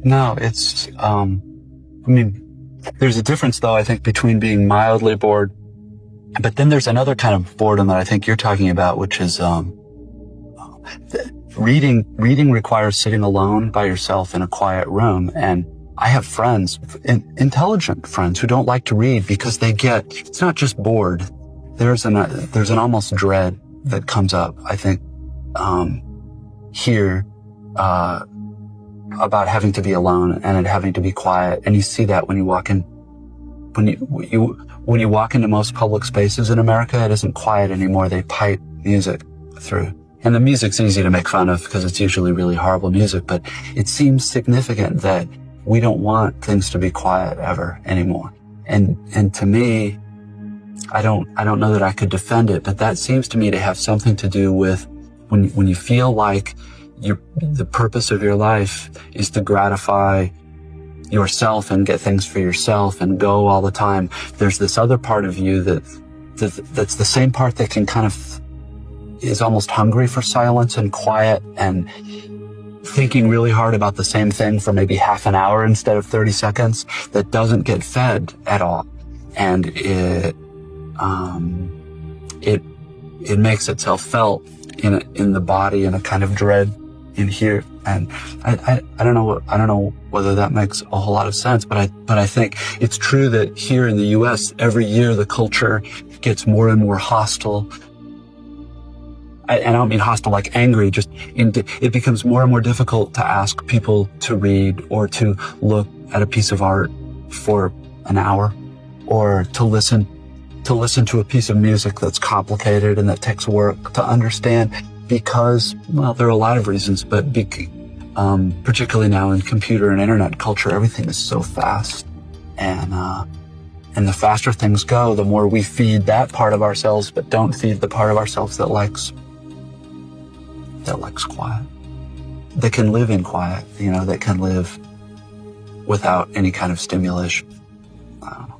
No, I mean, there's a difference though, I think, between being mildly bored, but then there's another kind of boredom that I think you're talking about, which is, reading requires sitting alone by yourself in a quiet room. And I have friends, intelligent friends, who don't like to read because it's not just bored. There's an almost dread that comes up, I think, here, about having to be alone and it having to be quiet. And you see that when you walk into most public spaces in America, it isn't quiet anymore. They pipe music through. And the music's easy to make fun of because it's usually really horrible music, but it seems significant that we don't want things to be quiet ever anymore. And to me, I don't know that I could defend it, but that seems to me to have something to do with when you feel like the purpose of your life is to gratify yourself and get things for yourself and go all the time. There's this other part of you that's the same part that can kind of is almost hungry for silence and quiet and thinking really hard about the same thing for maybe half an hour instead of 30 seconds, that doesn't get fed at all. And it makes itself felt in the body in a kind of dread in here. And I don't know whether that makes a whole lot of sense, but I think it's true that here in the US, every year the culture gets more and more hostile. And I don't mean hostile like angry, it becomes more and more difficult to ask people to read or to look at a piece of art for an hour or to listen to a piece of music that's complicated and that takes work to understand because, well, there are a lot of reasons, but particularly now in computer and internet culture, everything is so fast. And the faster things go, the more we feed that part of ourselves, but don't feed the part of ourselves that likes quiet, that can live in quiet, that can live without any kind of stimulation. I don't know.